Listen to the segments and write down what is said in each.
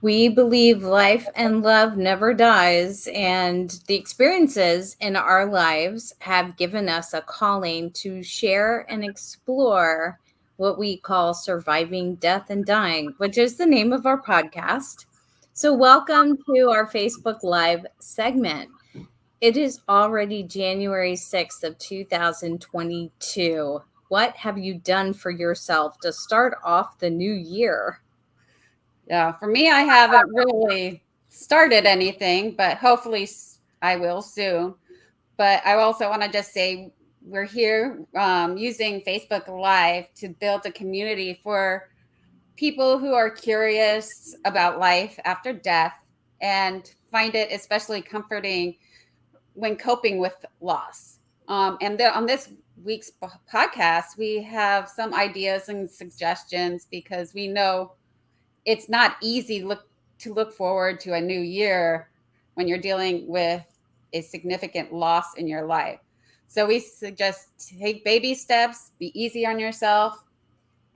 We believe life and love never dies, and the experiences in our lives have given us a calling to share and explore what we call surviving death and dying, which is the name of our podcast. So, welcome to our Facebook Live segment. It is already January 6th of 2022. What have you done for yourself to start off the new year? Yeah, for me, I haven't really started anything, but hopefully I will soon. But I also want to just say we're here using Facebook Live to build a community for people who are curious about life after death and find it especially comforting when coping with loss. On this week's podcast, we have some ideas and suggestions because we know it's not easy to look forward to a new year when you're dealing with a significant loss in your life. So we suggest take baby steps, be easy on yourself,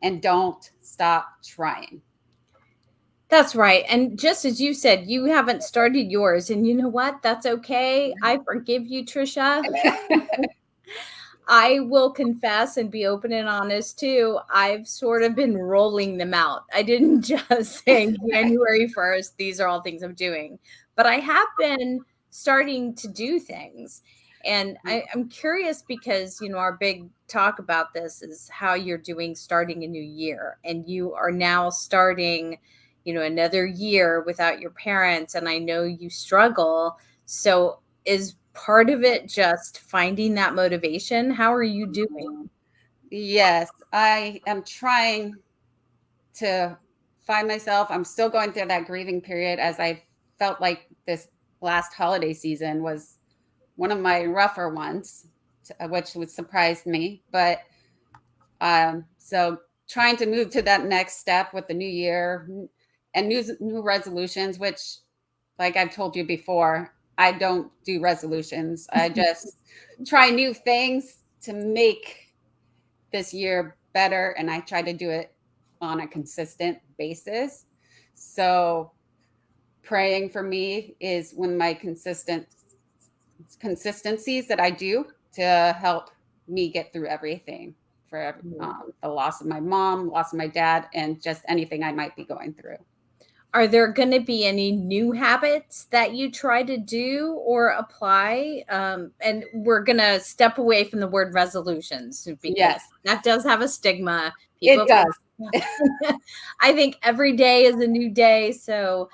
and don't stop trying. That's right. And just as you said, you haven't started yours. And you know what? That's okay. I forgive you, Trisha. I will confess and be open and honest too. I've sort of been rolling them out. I didn't just say January 1st, these are all things I'm doing, but I have been starting to do things. And I'm curious because, our big talk about this is how you're doing starting a new year. And you are now starting, another year without your parents. And I know you struggle. So, is part of it just finding that motivation? How are you doing? Yes, I am trying to find myself. I'm still going through that grieving period as I felt like this last holiday season was one of my rougher ones, which would surprise me. But so trying to move to that next step with the new year and new resolutions, which, like I've told you before, I don't do resolutions. I just try new things to make this year better, and I try to do it on a consistent basis. So praying for me is one of my consistencies that I do to help me get through everything for the loss of my mom, loss of my dad, and just anything I might be going through. Are there going to be any new habits that you try to do or apply? And we're going to step away from the word resolutions because Yes, that does have a stigma. it People, does. I think every day is a new day. So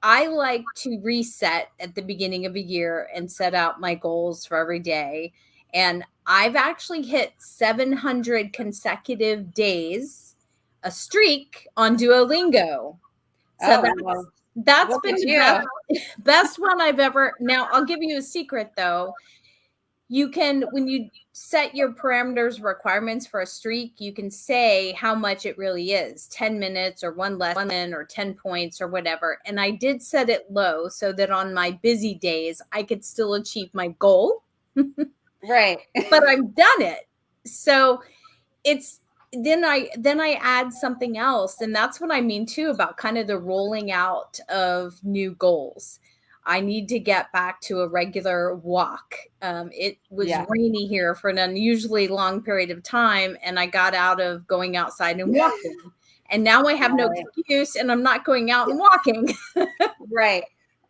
I like to reset at the beginning of a year and set out my goals for every day. And I've actually hit 700 consecutive days, a streak on Duolingo. So Oh, well, that's look been at the you. best one I've ever. Now, I'll give you a secret though. You can, when you set your parameters requirements for a streak, you can say how much it really is, 10 minutes or one lesson or 10 points or whatever. And I did set it low so that on my busy days, I could still achieve my goal, Right. but I've done it. So it's, then I add something else, and that's what I mean too about kind of the rolling out of new goals. I need to get back to a regular walk. It was Yeah. rainy here for an unusually long period of time, and I got out of going outside and walking. And now I have no excuse, and I'm not going out and walking. Right.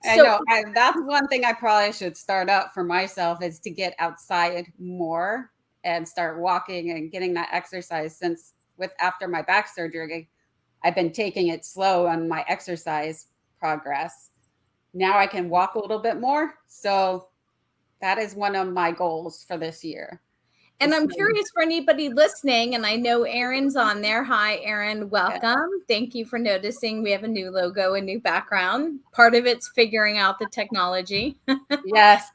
I So know. That's one thing I probably should start up for myself is to get outside more and start walking and getting that exercise. Since with after my back surgery, I've been taking it slow on my exercise progress. Now I can walk a little bit more. So that is one of my goals for this year. And I'm curious for anybody listening, and I know Erin's on there. Hi, Erin. Welcome. Thank you for noticing. We have a new logo, a new background. Part of it's figuring out the technology. Yes.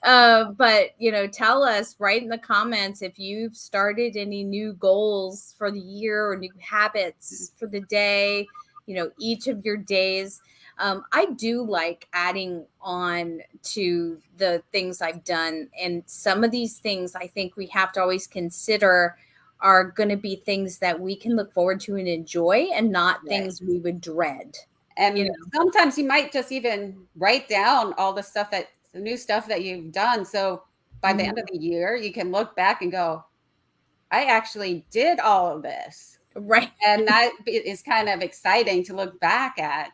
But tell us, write in the comments if you've started any new goals for the year or new habits for the day, each of your days. I do like adding on to the things I've done. And some of these things I think we have to always consider are going to be things that we can look forward to and enjoy and not Right. things we would dread. And you know, sometimes you might just even write down all the new stuff that you've done. So by the end of the year, you can look back and go, I actually did all of this. right, And that is kind of exciting to look back at.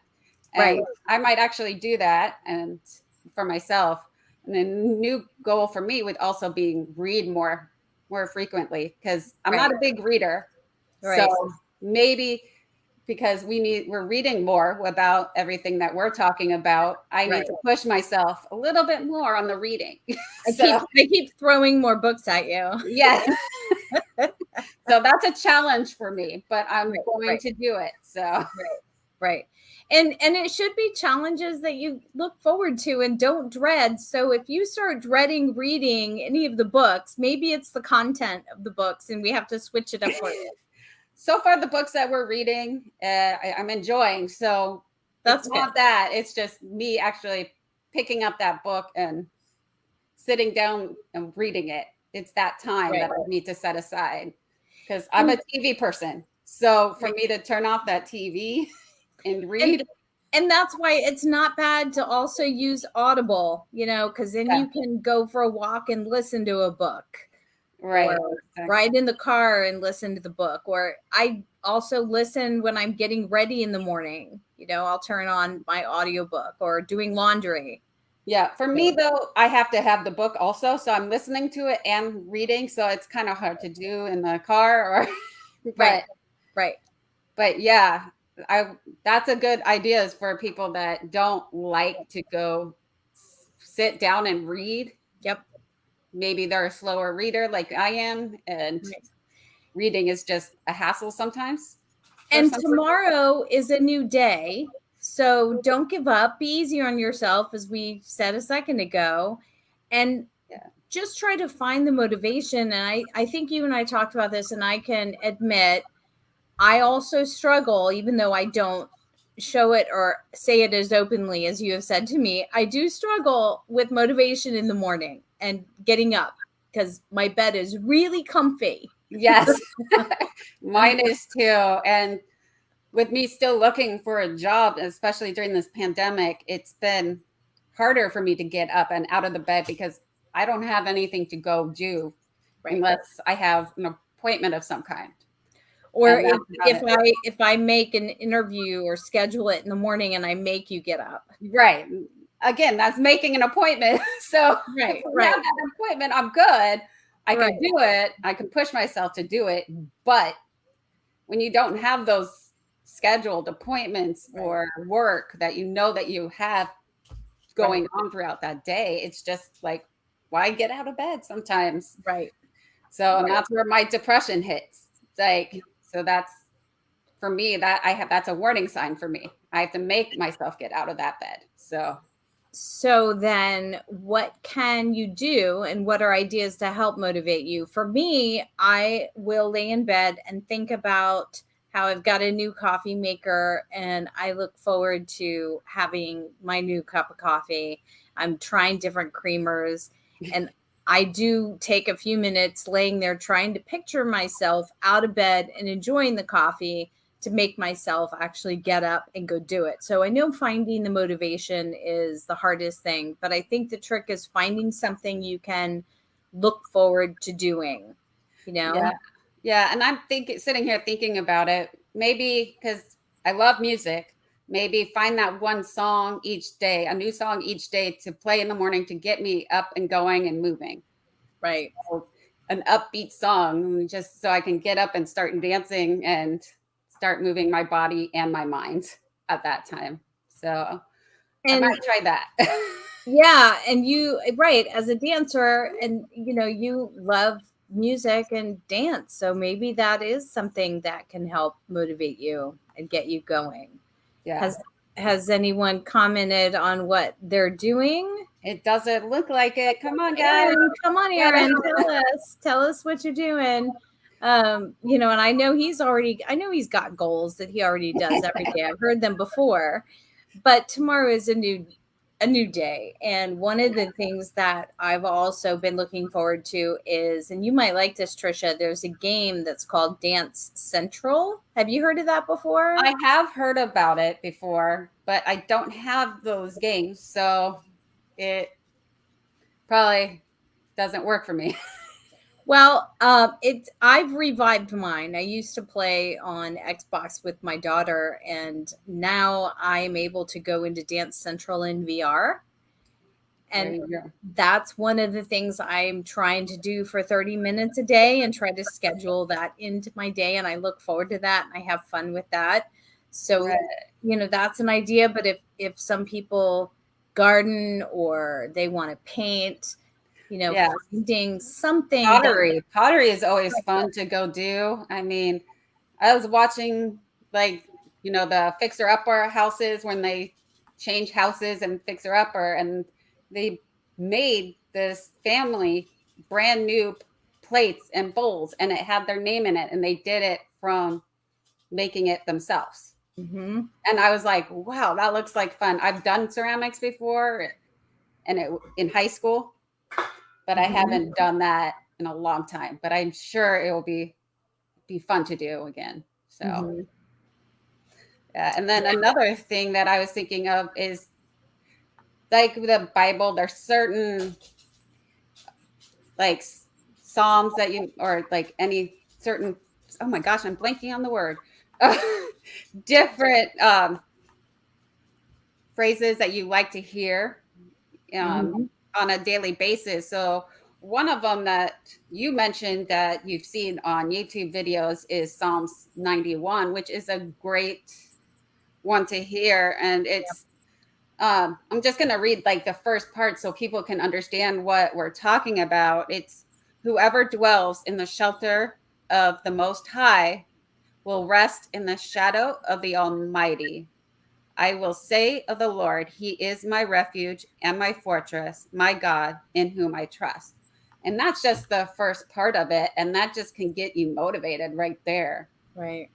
And right. I might actually do that and for myself. And a new goal for me would also be read more frequently because I'm not a big reader. So Right. maybe because we're reading more about everything that we're talking about, I need Right. to push myself a little bit more on the reading. I keep throwing more books at you. Yes. So that's a challenge for me, but I'm going right. to do it. So Right. And it should be challenges that you look forward to and don't dread. So if you start dreading reading any of the books, maybe it's the content of the books and we have to switch it up for you. So far the books that we're reading, I'm enjoying. So That's it's not good. that, it's just me actually picking up that book and sitting down and reading it. It's that time that I need to set aside because I'm a TV person. So for me to turn off that TV and read. And that's why it's not bad to also use Audible, because then you can go for a walk and listen to a book. Right. Or ride in the car and listen to the book. Or I also listen when I'm getting ready in the morning. I'll turn on my audiobook or doing laundry. Yeah. For me, though, I have to have the book also. So I'm listening to it and reading. So it's kind of hard to do in the car Right. But yeah, that's a good idea for people that don't like to go sit down and read. Yep. Maybe they're a slower reader like I am, and reading is just a hassle sometimes. And tomorrow is a new day. So don't give up. Be easier on yourself, as we said a second ago. And just try to find the motivation. And I think you and I talked about this, and I can admit I also struggle, even though I don't show it or say it as openly as you have said to me. I do struggle with motivation in the morning and getting up because my bed is really comfy. Yes, mine is too. And with me still looking for a job, especially during this pandemic, it's been harder for me to get up and out of the bed because I don't have anything to go do unless I have an appointment of some kind. Or if I make an interview or schedule it in the morning and I make you get up. Right. Again, that's making an appointment. So if I have that appointment, I'm good. I can do it. I can push myself to do it. But when you don't have those scheduled appointments or work that you know that you have going on throughout that day, it's just like, why get out of bed sometimes? Right. So and that's where my depression hits. It's like, so that's for me, that's a warning sign for me. I have to make myself get out of that bed. So then what can you do and what are ideas to help motivate you? For me, I will lay in bed and think about how I've got a new coffee maker and I look forward to having my new cup of coffee. I'm trying different creamers and I do take a few minutes laying there trying to picture myself out of bed and enjoying the coffee to make myself actually get up and go do it. So I know finding the motivation is the hardest thing, but I think the trick is finding something you can look forward to doing, Yeah. And I'm sitting here thinking about it, maybe because I love music, maybe find that one song each day, a new song each day to play in the morning to get me up and going and moving. Right. So an upbeat song just so I can get up and start dancing and start moving my body and my mind at that time. So I might try that. Yeah. And you, as a dancer and, you love music and dance. So maybe that is something that can help motivate you and get you going. Yeah. Has anyone commented on what they're doing? It doesn't look like it. Come on, guys. Come on, Aaron. Tell us what you're doing. And I know he's got goals that he already does every day. I've heard them before, but tomorrow is a new a new day. And one of the things that I've also been looking forward to is, and you might like this, Trisha, there's a game that's called Dance Central. Have you heard of that before? I have heard about it before, but I don't have those games, so it probably doesn't work for me. Well, I've revived mine. I used to play on Xbox with my daughter, and now I am able to go into Dance Central in VR. And that's one of the things I'm trying to do for 30 minutes a day and try to schedule that into my day. And I look forward to that and I have fun with that. So, Right. you know, that's an idea. But if some people garden or they want to paint, you know, Yes. finding something. Pottery is always fun to go do. I mean, I was watching like, you know, the Fixer Upper houses when they change houses and Fixer Upper, and they made this family brand new plates and bowls, and it had their name in it, and they did it from making it themselves. Mm-hmm. And I was like, wow, that looks like fun. I've done ceramics before, and in high school, but I haven't done that in a long time. But I'm sure it will be fun to do again. So, yeah. And then another thing that I was thinking of is like the Bible. There's certain like Psalms that you, or like any certain. Oh my gosh, I'm blanking on the word. Different phrases that you like to hear on a daily basis. So one of them that you mentioned that you've seen on YouTube videos is Psalms 91, which is a great one to hear. And it's, I'm just going to read like the first part so people can understand what we're talking about. It's whoever dwells in the shelter of the Most High will rest in the shadow of the Almighty. I will say of the Lord, He is my refuge and my fortress, my God, in whom I trust. And that's just the first part of it. And that just can get you motivated right there. Right.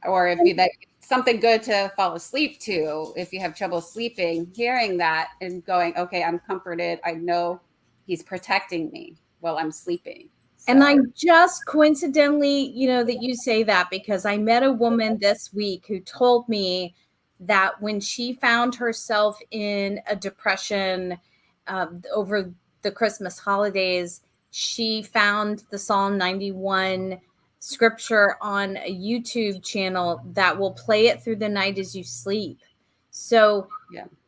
Or if you, that something good to fall asleep to, if you have trouble sleeping, hearing that and going, okay, I'm comforted. I know He's protecting me while I'm sleeping. So. And I just coincidentally, you know, that you say that because I met a woman this week who told me that when she found herself in a depression over the Christmas holidays, she found the Psalm 91 scripture on a YouTube channel that will play it through the night as you sleep. So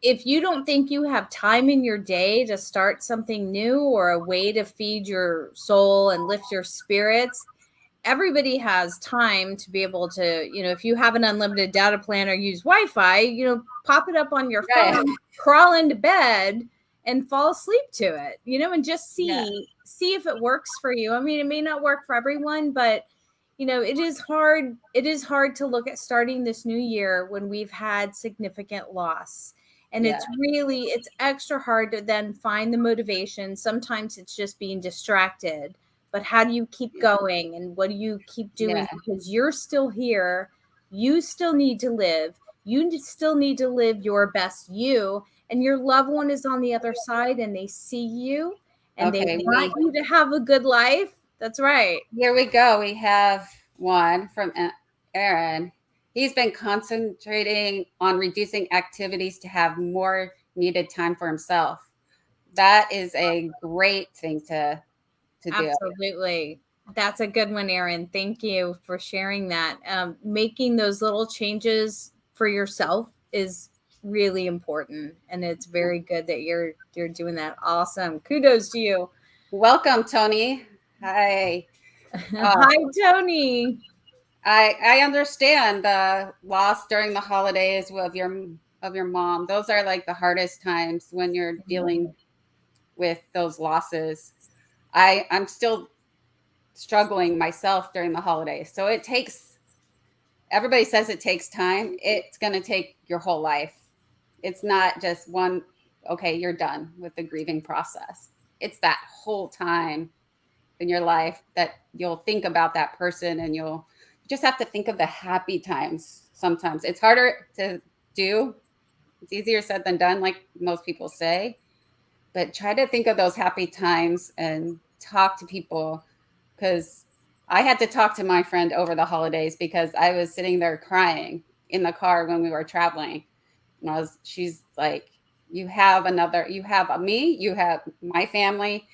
if you don't think you have time in your day to start something new or a way to feed your soul and lift your spirits, everybody has time to be able to, you know, if you have an unlimited data plan or use Wi-Fi, you know, pop it up on your phone, crawl into bed and fall asleep to it, you know, and just see if it works for you. I mean, it may not work for everyone, but you know, it is hard to look at starting this new year when we've had significant loss. And it's extra hard to then find the motivation. Sometimes it's just being distracted. But how do you keep going and what do you keep doing? Because you're still here. You still need to live. You still need to live your best you. And your loved one is on the other side and they see you and they want you to have a good life. That's right. Here we go. We have one from Aaron. He's been concentrating on reducing activities to have more needed time for himself. That is a great thing to do. Absolutely. That's a good one, Aaron. Thank you for sharing that. Making those little changes for yourself is really important. And it's very good that you're doing that. Awesome. Kudos to you. Welcome, Tony. Hi. Hi, Tony. I understand the loss during the holidays of your mom. Those are like the hardest times when you're dealing with those losses. I'm still struggling myself during the holidays. So it takes, everybody says it takes time. It's going to take your whole life. It's not just one, okay, you're done with the grieving process. It's that whole time in your life that you'll think about that person and you just have to think of the happy times. Sometimes it's harder to do It's easier said than done, like most people say. But try to think of those happy times and talk to people, because I had to talk to my friend over the holidays because I was sitting there crying in the car when we were traveling. And she's like, you have me, you have my family,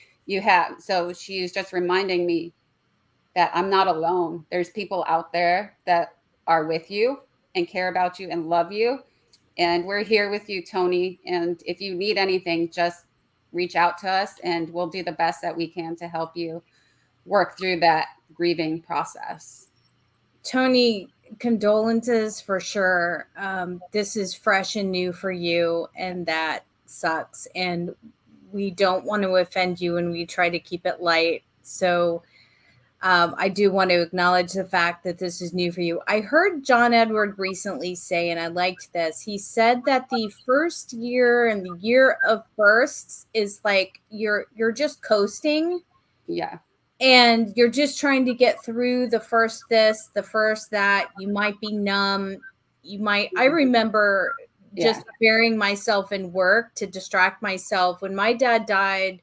so she's just reminding me that I'm not alone. There's people out there that are with you and care about you and love you. And we're here with you, Tony. And if you need anything, just reach out to us and we'll do the best that we can to help you work through that grieving process. Tony, condolences for sure. This is fresh and new for you, and that sucks. And we don't want to offend you, and we try to keep it light. So I do want to acknowledge the fact that this is new for you. I heard John Edward recently say, and I liked this. He said that the first year and the year of firsts is like you're just coasting. Yeah. And you're just trying to get through the first this, the first that. You might be numb. I remember just burying myself in work to distract myself. When my dad died,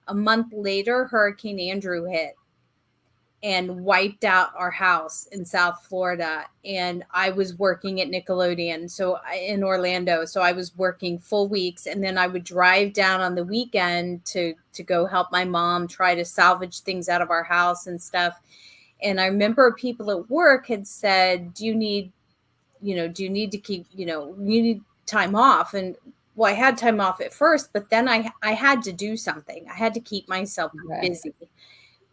a month later, Hurricane Andrew hit and wiped out our house in South Florida. And I was working at Nickelodeon, in Orlando. So I was working full weeks, and then I would drive down on the weekend to go help my mom try to salvage things out of our house and stuff. And I remember people at work had said, do you need to keep, you need time off? And well, I had time off at first, but then I had to do something. I had to keep myself busy.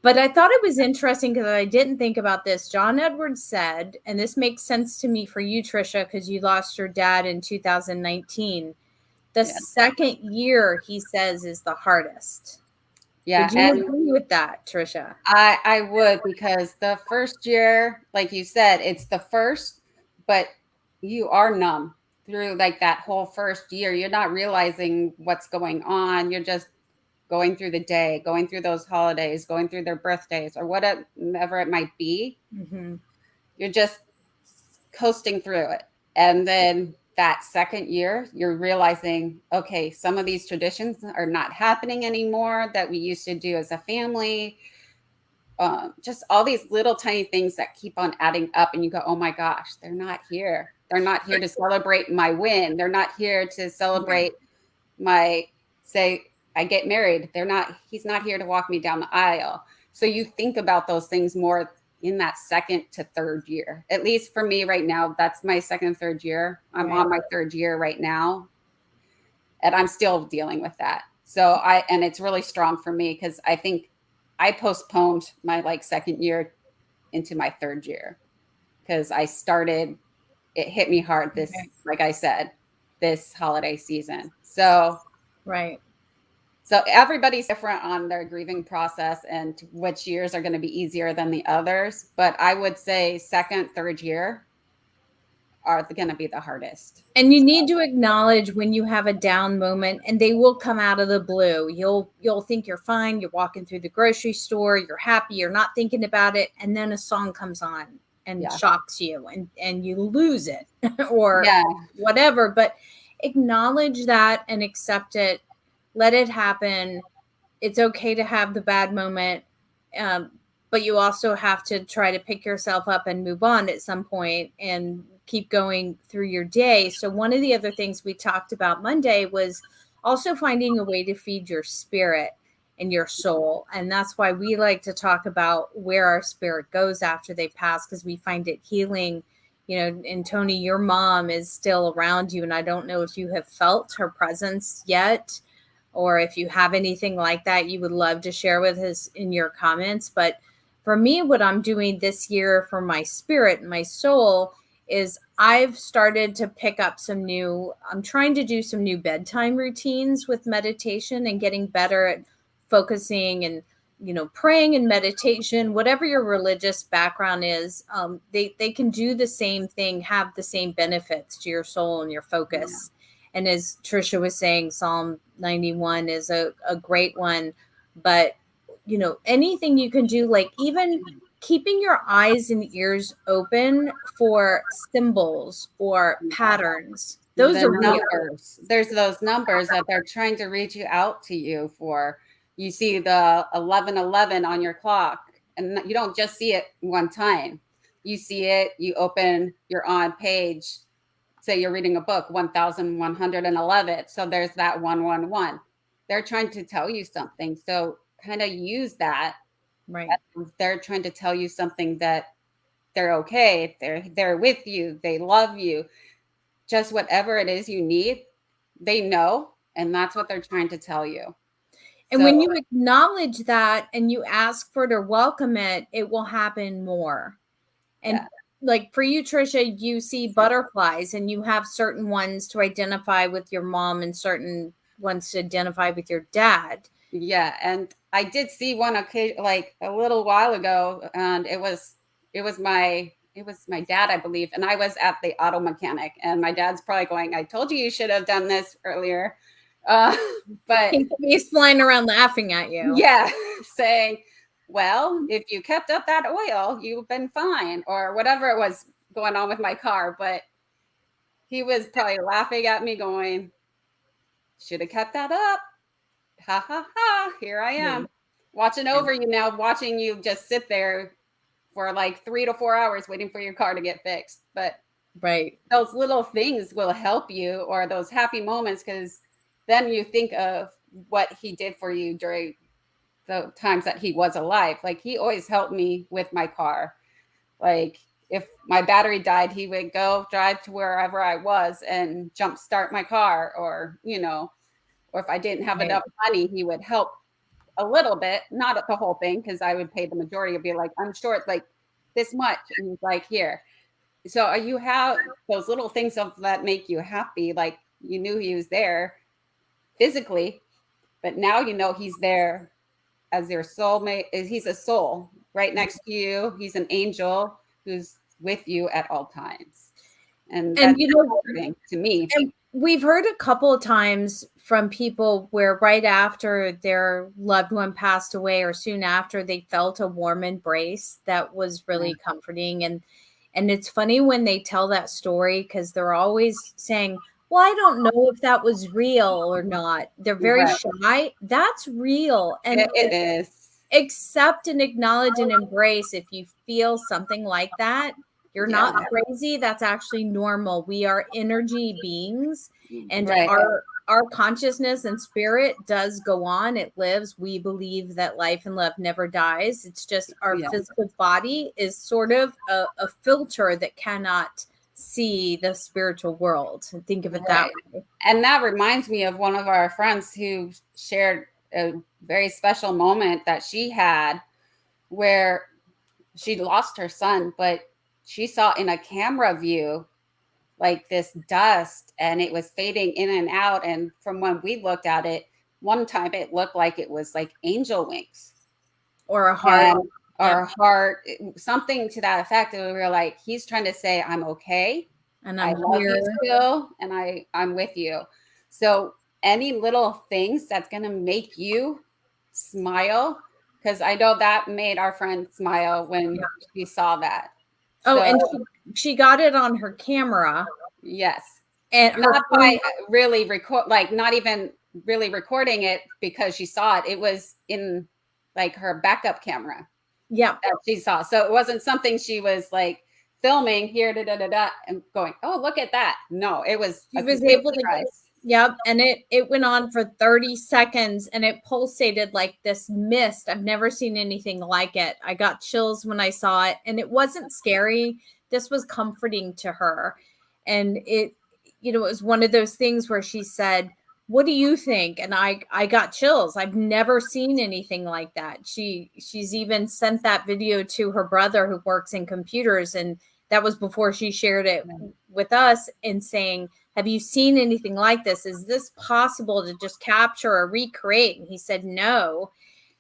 But I thought it was interesting because I didn't think about this. John Edwards said, and this makes sense to me for you, Trisha, because you lost your dad in 2019. The second year, he says, is the hardest. Yeah. Would you agree with that, Trisha? I would, because the first year, like you said, it's the first, but you are numb through like that whole first year. You're not realizing what's going on. You're just going through the day, going through those holidays, going through their birthdays or whatever it might be. Mm-hmm. You're just coasting through it. And then that second year, you're realizing, okay, some of these traditions are not happening anymore that we used to do as a family. Just all these little tiny things that keep on adding up. And you go, oh my gosh, they're not here. They're not here to celebrate my win. They're not here to celebrate say, I get married. He's not here to walk me down the aisle. So you think about those things more in that second to third year. At least for me right now, that's my second, third year. I'm on my third year right now. And I'm still dealing with that. And it's really strong for me because I think I postponed my second year into my third year because it hit me hard like I said, this holiday season. So, right. So everybody's different on their grieving process and which years are going to be easier than the others. But I would say second, third year are going to be the hardest. And you need to acknowledge when you have a down moment, and they will come out of the blue. You'll think you're fine. You're walking through the grocery store. You're happy. You're not thinking about it. And then a song comes on and shocks you and you lose it or whatever. But acknowledge that and accept it. Let it happen. It's okay to have the bad moment. But you also have to try to pick yourself up and move on at some point and keep going through your day. So one of the other things we talked about Monday was also finding a way to feed your spirit and your soul. And that's why we like to talk about where our spirit goes after they pass, because we find it healing. And Tony, your mom is still around you. And I don't know if you have felt her presence yet, or if you have anything like that you would love to share with us in your comments. But for me, what I'm doing this year for my spirit and my soul is I've started to pick up I'm trying to do some new bedtime routines with meditation and getting better at focusing and, praying and meditation, whatever your religious background is. They can do the same thing, have the same benefits to your soul and your focus. Yeah. And as Trisha was saying, Psalm 91 is a great one, but anything you can do, like even keeping your eyes and ears open for symbols or patterns Those The are real. numbers. There's those numbers that they're trying to reach you out to you for. You see the 1111 on your clock, and you don't just see it one time. You see it, you open, you're on page, say you're reading a book, 1111. So there's that 111. They're trying to tell you something. So kind of use that. Right. They're trying to tell you something, that they're okay, they're with you, they love you. Just whatever it is you need, they know, and that's what they're trying to tell you. And when you acknowledge that and you ask for it or welcome it, it will happen more. And like for you, Trisha, you see butterflies and you have certain ones to identify with your mom and certain ones to identify with your dad. Yeah. And I did see one occasion, like a little while ago, and it was my dad, I believe. And I was at the auto mechanic, and my dad's probably going, I told you should have done this earlier. But he's flying around laughing at you. Yeah. Saying, well, if you kept up that oil, you've been fine, or whatever it was going on with my car. But he was probably laughing at me going, should have kept that up. Ha ha ha. Here I am watching over you now, watching you just sit there for like 3 to 4 hours waiting for your car to get fixed. But those little things will help you, or those happy moments, because then you think of what he did for you during the times that he was alive. Like, he always helped me with my car. Like, if my battery died, he would go drive to wherever I was and jump start my car, or, you know, or if I didn't have enough money, he would help a little bit, not the whole thing, because I would pay the majority. I'd be like, I'm short like this much. And he's like, here. So you have those little things that make you happy. Like, you knew he was there physically, but now you know he's there as your soulmate. He's a soul right next to you. He's an angel who's with you at all times. And that's comforting to me. And we've heard a couple of times from people where right after their loved one passed away or soon after, they felt a warm embrace that was really comforting. And it's funny when they tell that story, because they're always saying, well, I don't know if that was real or not. They're very shy. That's real. And it is. Accept and acknowledge and embrace if you feel something like that. You're not crazy. That's actually normal. We are energy beings, and our consciousness and spirit does go on. It lives. We believe that life and love never dies. It's just our physical body is sort of a filter that cannot see the spiritual world. Think of it that way. And that reminds me of one of our friends who shared a very special moment that she had, where she lost her son, but she saw in a camera view like this dust, and it was fading in and out. And from when we looked at it, one time it looked like it was like angel wings or a heart, or a heart, something to that effect. And we were like, he's trying to say, I'm okay, and I love you still, and I'm with you. So any little things that's going to make you smile, because I know that made our friend smile when she saw that. Oh, and she got it on her camera. Yes. And not by really not even really recording it because she saw it. It was in like her backup camera. Yeah. That she saw. So it wasn't something she was like filming here, and going, oh, look at that. No, it was. She was able to. Yep. And it went on for 30 seconds and it pulsated like this mist. I've never seen anything like it. I got chills when I saw it, and it wasn't scary. This was comforting to her. And it was one of those things where she said, what do you think? And I got chills. I've never seen anything like that. She's even sent that video to her brother who works in computers. And that was before she shared it with us, and saying, have you seen anything like this? Is this possible to just capture or recreate? And he said, no.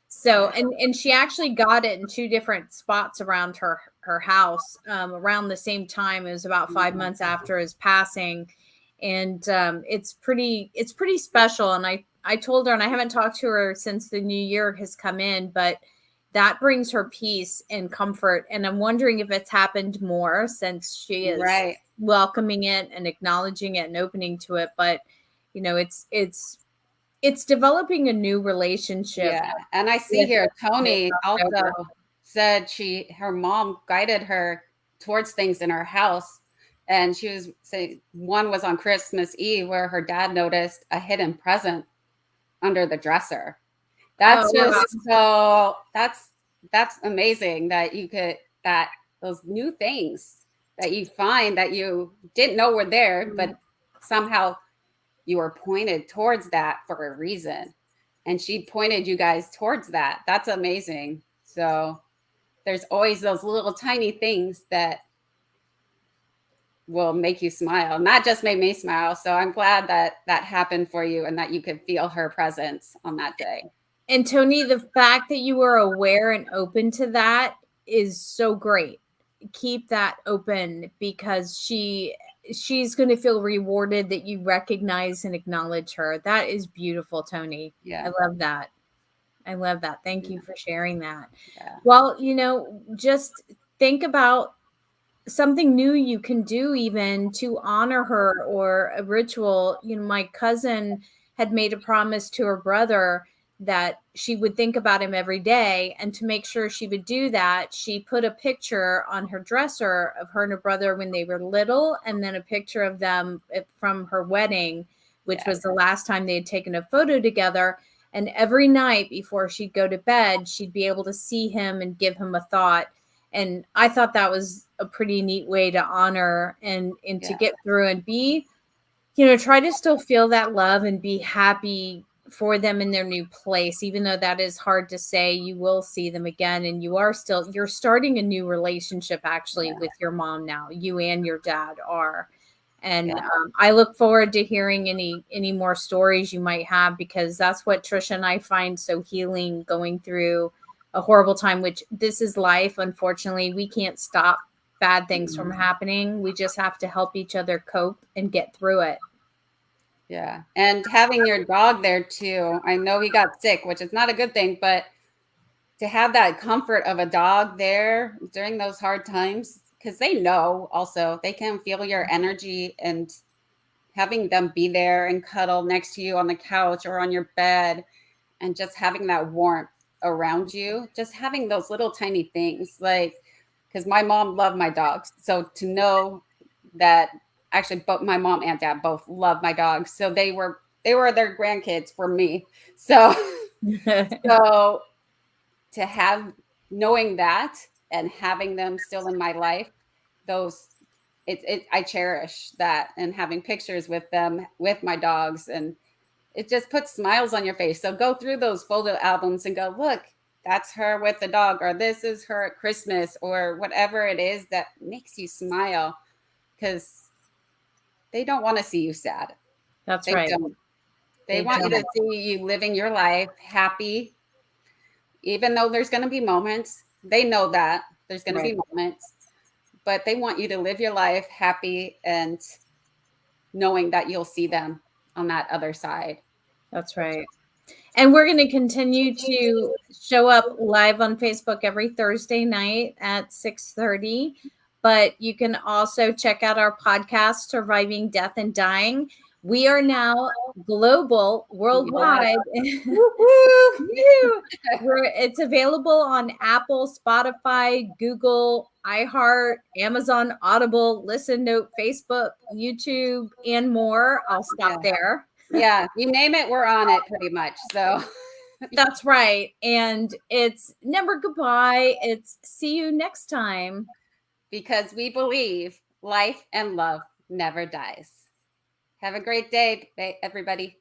So, and she actually got it in 2 different spots around her house around the same time. It was about 5 months after his passing. And it's pretty special. And I told her, and I haven't talked to her since the new year has come in, but that brings her peace and comfort. And I'm wondering if it's happened more since she is Right. welcoming it and acknowledging it and opening to it. But you know, it's developing a new relationship. Yeah. And I see with here Tony October. also said her mom guided her towards things in her house. And she was saying one was on Christmas Eve where her dad noticed a hidden present under the dresser. That's Oh, just wow. so that's amazing that you could that those new things that you find that you didn't know were there, but somehow you were pointed towards that for a reason. And she pointed you guys towards that. That's amazing. So there's always those little tiny things that will make you smile. And that just made me smile. So I'm glad that that happened for you and that you could feel her presence on that day. And Tony, the fact that you were aware and open to that is so great. Keep that open because she's going to feel rewarded that you recognize and acknowledge her. That is beautiful, Tony. Yeah. I love that. I love that. Thank you for sharing that. Yeah. Well, you know, just think about something new you can do even to honor her or a ritual. You know, my cousin had made a promise to her brother that she would think about him every day. And to make sure she would do that, she put a picture on her dresser of her and her brother when they were little, and then a picture of them from her wedding, which was the last time they had taken a photo together. And every night before she'd go to bed, she'd be able to see him and give him a thought. And I thought that was a pretty neat way to honor and to get through and be, you know, try to still feel that love and be happy for them in their new place. Even though that is hard to say, you will see them again, and you're starting a new relationship actually with your mom now. You and your dad are. And I look forward to hearing any more stories you might have, because that's what Trisha and I find so healing, going through a horrible time, which this is life. Unfortunately, we can't stop bad things from happening. We just have to help each other cope and get through it. Yeah. And having your dog there too. I know he got sick, which is not a good thing, but to have that comfort of a dog there during those hard times, because they know also they can feel your energy, and having them be there and cuddle next to you on the couch or on your bed, and just having that warmth around you, just having those little tiny things, like, because my mom loved my dogs. So to know that actually both my mom and dad both love my dogs. So they were their grandkids for me. So so to have, knowing that and having them still in my life, those I cherish that, and having pictures with them, with my dogs, and it just puts smiles on your face. So go through those photo albums and go, look, that's her with the dog, or this is her at Christmas, or whatever it is that makes you smile, because they don't want to see you sad. That's right. They want you to see you living your life happy, even though there's going to be moments. They know that there's going to be moments, but they want you to live your life happy and knowing that you'll see them on that other side. That's right. And we're going to continue to show up live on Facebook every Thursday night at 6:30. But you can also check out our podcast, Surviving Death and Dying. We are now global, worldwide. It's available on Apple, Spotify, Google, iHeart, Amazon, Audible, Listen Note, Facebook, YouTube, and more. I'll stop there. Yeah, you name it, we're on it pretty much. So that's right. And it's never goodbye. It's see you next time. Because we believe life and love never dies. Have a great day, everybody.